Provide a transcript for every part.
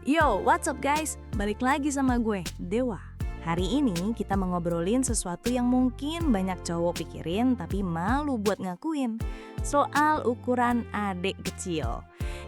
Yo, what's up guys? Balik lagi sama gue, Dewa. Hari ini kita mau ngobrolin sesuatu yang mungkin banyak cowok pikirin tapi malu buat ngakuin. Soal ukuran adik kecil.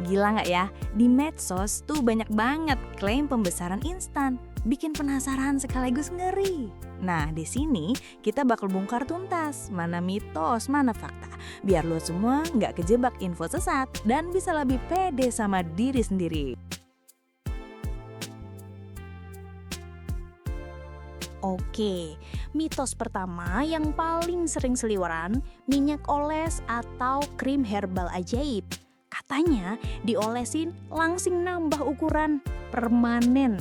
Gila nggak ya? Di medsos tuh banyak banget klaim pembesaran instan. Bikin penasaran sekaligus ngeri. Nah, di sini kita bakal bongkar tuntas mana mitos, mana fakta. Biar lo semua nggak kejebak info sesat dan bisa lebih pede sama diri sendiri. Oke, mitos pertama yang paling sering seliweran, minyak oles atau krim herbal ajaib. Katanya diolesin langsing nambah ukuran permanen.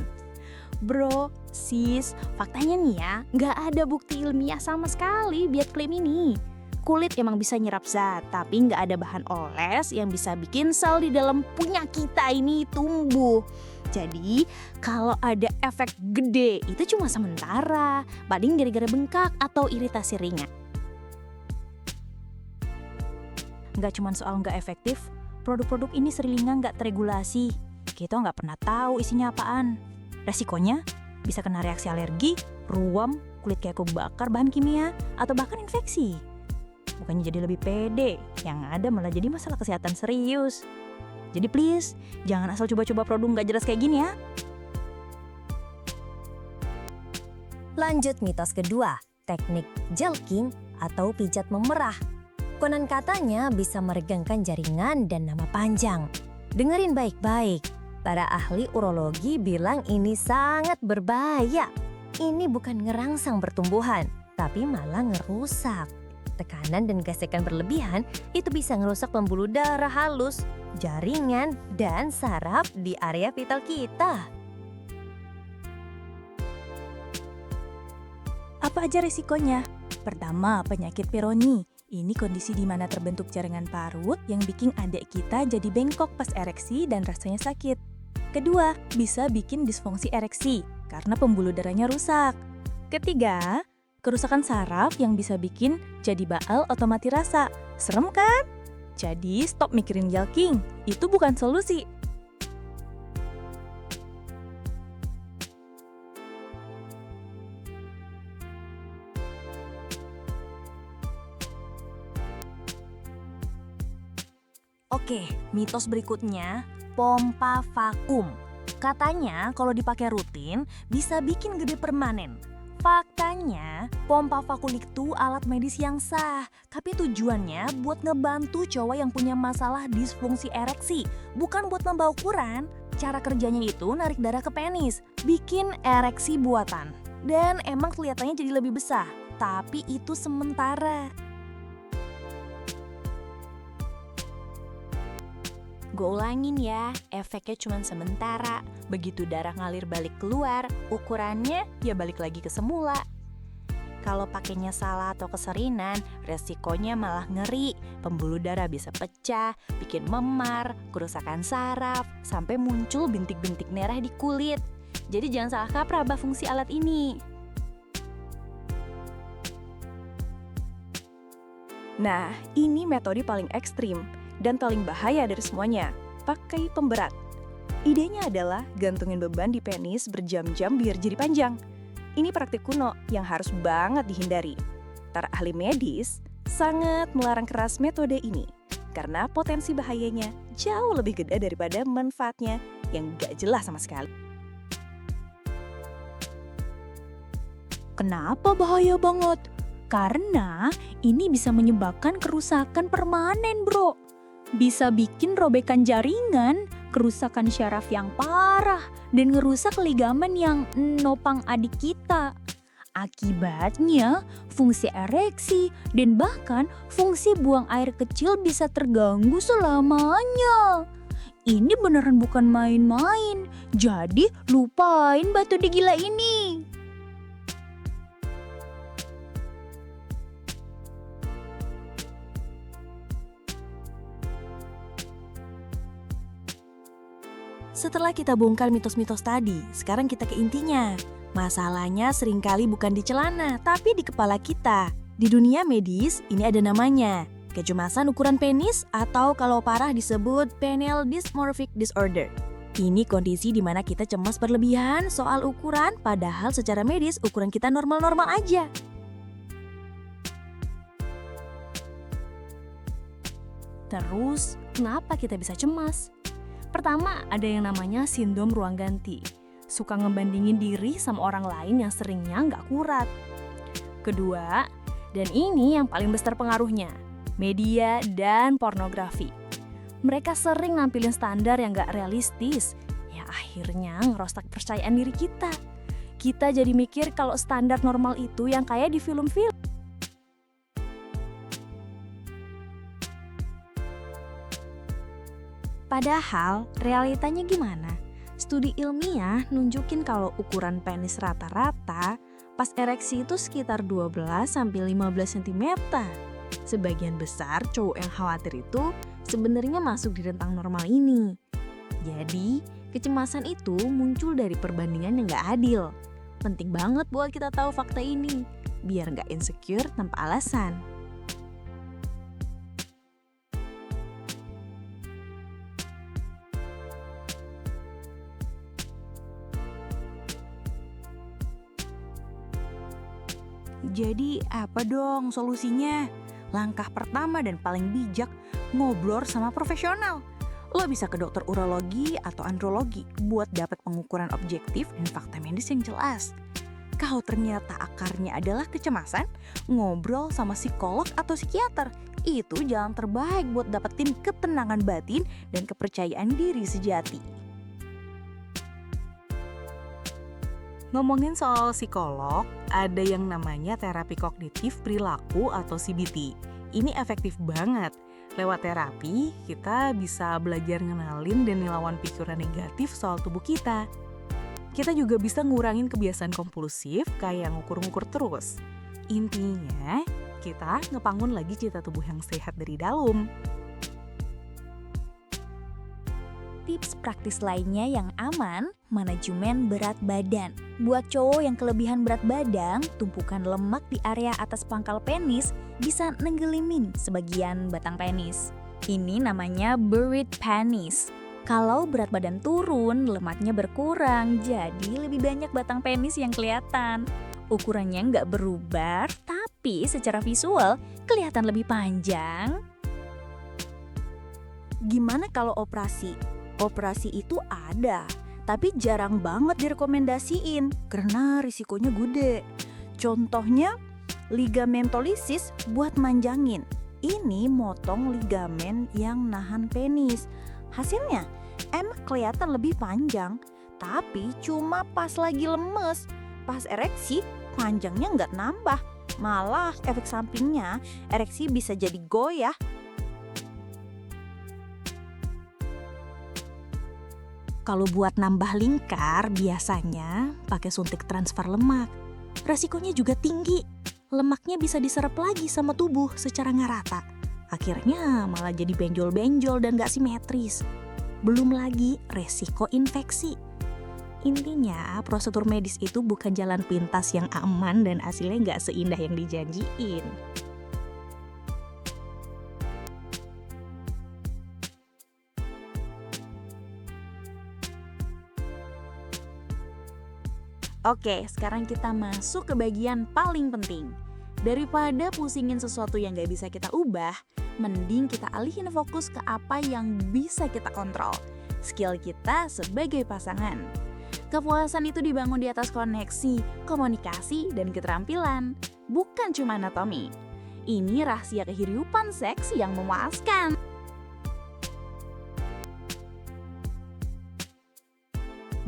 Bro, sis, faktanya nih ya, nggak ada bukti ilmiah sama sekali buat klaim ini. Kulit emang bisa nyerap zat, tapi nggak ada bahan oles yang bisa bikin sel di dalam punya kita ini tumbuh. Jadi, kalau ada efek gede, itu cuma sementara, paling gara-gara bengkak atau iritasi ringan. Nggak cuma soal nggak efektif, produk-produk ini seringnya nggak teregulasi. Kita nggak pernah tahu isinya apaan. Resikonya bisa kena reaksi alergi, ruam, kulit kayak kebakar bahan kimia, atau bahkan infeksi. Bukannya jadi lebih pede, yang ada malah jadi masalah kesehatan serius. Jadi please, jangan asal coba-coba produk nggak jelas kayak gini ya. Lanjut mitos kedua, teknik jelking atau pijat memerah. Konon katanya bisa meregangkan jaringan dan nama panjang. Dengerin baik-baik, para ahli urologi bilang ini sangat berbahaya. Ini bukan ngerangsang pertumbuhan, tapi malah ngerusak. Tekanan dan gesekan berlebihan itu bisa ngerusak pembuluh darah halus, jaringan, dan saraf di area vital kita. Apa aja risikonya? Pertama, penyakit Peyronie. Ini kondisi di mana terbentuk jaringan parut yang bikin adik kita jadi bengkok pas ereksi dan rasanya sakit. Kedua, bisa bikin disfungsi ereksi karena pembuluh darahnya rusak. Ketiga, kerusakan saraf yang bisa bikin jadi baal atau mati rasa. Serem kan? Jadi stop mikirin jelking, itu bukan solusi. Oke, mitos berikutnya, pompa vakum. Katanya kalau dipakai rutin bisa bikin gede permanen. Faktanya, pompa vakum itu alat medis yang sah, tapi tujuannya buat ngebantu cowok yang punya masalah disfungsi ereksi, bukan buat nambah ukuran. Cara kerjanya itu narik darah ke penis, bikin ereksi buatan. Dan emang kelihatannya jadi lebih besar, tapi itu sementara. Gue ulangin ya, efeknya cuma sementara. Begitu darah ngalir balik keluar, ukurannya ya balik lagi ke semula. Kalau pakainya salah atau keseringan, resikonya malah ngeri. Pembuluh darah bisa pecah, bikin memar, kerusakan saraf, sampai muncul bintik-bintik merah di kulit. Jadi jangan salah kaprah fungsi alat ini. Nah, ini metode paling ekstrim dan paling bahaya dari semuanya, pakai pemberat. Idenya adalah gantungin beban di penis berjam-jam biar jadi panjang. Ini praktik kuno yang harus banget dihindari. Para ahli medis sangat melarang keras metode ini, karena potensi bahayanya jauh lebih gede daripada manfaatnya yang gak jelas sama sekali. Kenapa bahaya banget? Karena ini bisa menyebabkan kerusakan permanen, bro. Bisa bikin robekan jaringan, kerusakan syaraf yang parah, dan ngerusak ligamen yang nopang adik kita. Akibatnya, fungsi ereksi dan bahkan fungsi buang air kecil bisa terganggu selamanya. Ini beneran bukan main-main, jadi lupain batu di gila ini. Setelah kita bongkar mitos-mitos tadi, sekarang kita ke intinya. Masalahnya seringkali bukan di celana, tapi di kepala kita. Di dunia medis, ini ada namanya. Kecemasan ukuran penis atau kalau parah disebut penile dysmorphic disorder. Ini kondisi di mana kita cemas berlebihan soal ukuran, padahal secara medis ukuran kita normal-normal aja. Terus, kenapa kita bisa cemas? Pertama, ada yang namanya sindrom ruang ganti. Suka ngebandingin diri sama orang lain yang seringnya nggak akurat. Kedua, dan ini yang paling besar pengaruhnya, media dan pornografi. Mereka sering nampilin standar yang nggak realistis, ya akhirnya ngerosak kepercayaan diri kita. Kita jadi mikir kalau standar normal itu yang kayak di film-film. Padahal, realitanya gimana? Studi ilmiah nunjukin kalau ukuran penis rata-rata pas ereksi itu sekitar 12-15 cm. Sebagian besar cowok yang khawatir itu sebenarnya masuk di rentang normal ini. Jadi, kecemasan itu muncul dari perbandingan yang gak adil. Penting banget buat kita tahu fakta ini, biar gak insecure tanpa alasan. Jadi apa dong solusinya? Langkah pertama dan paling bijak, ngobrol sama profesional. Lo bisa ke dokter urologi atau andrologi buat dapat pengukuran objektif dan fakta medis yang jelas. Kalau ternyata akarnya adalah kecemasan, ngobrol sama psikolog atau psikiater. Itu jalan terbaik buat dapetin ketenangan batin dan kepercayaan diri sejati. Ngomongin soal psikolog, ada yang namanya terapi kognitif perilaku atau CBT. Ini efektif banget. Lewat terapi, kita bisa belajar ngenalin dan ngelawan pikiran negatif soal tubuh kita. Kita juga bisa ngurangin kebiasaan kompulsif kayak ngukur-ngukur terus. Intinya, kita ngebangun lagi cita tubuh yang sehat dari dalam. Tips praktis lainnya yang aman, manajemen berat badan. Buat cowok yang kelebihan berat badan, tumpukan lemak di area atas pangkal penis bisa nenggelimin sebagian batang penis. Ini namanya buried penis. Kalau berat badan turun, lemaknya berkurang, jadi lebih banyak batang penis yang kelihatan. Ukurannya nggak berubah, tapi secara visual kelihatan lebih panjang. Gimana kalau operasi? Operasi itu ada, tapi jarang banget direkomendasiin karena risikonya gede. Contohnya, ligamentolisis buat manjangin. Ini motong ligamen yang nahan penis. Hasilnya emang kelihatan lebih panjang, tapi cuma pas lagi lemes. Pas ereksi, panjangnya nggak nambah. Malah efek sampingnya, ereksi bisa jadi goyah. Kalau buat nambah lingkar, biasanya pakai suntik transfer lemak. Resikonya juga tinggi. Lemaknya bisa diserap lagi sama tubuh secara nggak rata. Akhirnya malah jadi benjol-benjol dan nggak simetris. Belum lagi resiko infeksi. Intinya, prosedur medis itu bukan jalan pintas yang aman dan hasilnya nggak seindah yang dijanjiin. Oke, sekarang kita masuk ke bagian paling penting. Daripada pusingin sesuatu yang gak bisa kita ubah, mending kita alihin fokus ke apa yang bisa kita kontrol. Skill kita sebagai pasangan. Kepuasan itu dibangun di atas koneksi, komunikasi, dan keterampilan. Bukan cuma anatomi. Ini rahasia kehidupan seks yang memuaskan.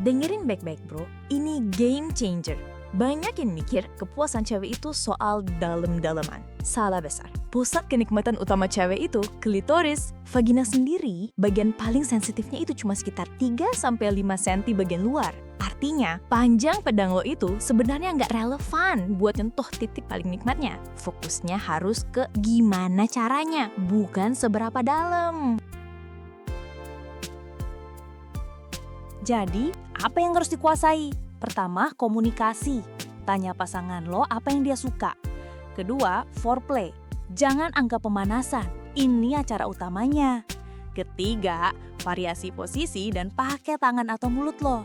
Dengerin baik-baik bro, ini game changer. Banyak yang mikir kepuasan cewek itu soal dalam-dalaman. Salah besar. Pusat kenikmatan utama cewek itu klitoris. Vagina sendiri, bagian paling sensitifnya itu cuma sekitar 3-5 cm bagian luar. Artinya, panjang pedang lo itu sebenarnya nggak relevan buat nyentuh titik paling nikmatnya. Fokusnya harus ke gimana caranya, bukan seberapa dalam. Jadi, apa yang harus dikuasai? Pertama, komunikasi. Tanya pasangan lo apa yang dia suka. Kedua, foreplay. Jangan anggap pemanasan. Ini acara utamanya. Ketiga, variasi posisi dan pakai tangan atau mulut lo.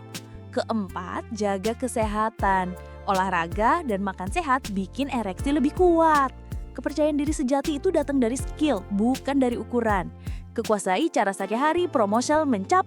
Keempat, jaga kesehatan. Olahraga dan makan sehat bikin ereksi lebih kuat. Kepercayaan diri sejati itu datang dari skill, bukan dari ukuran. Kekuasai cara sehari-hari, promosi mencap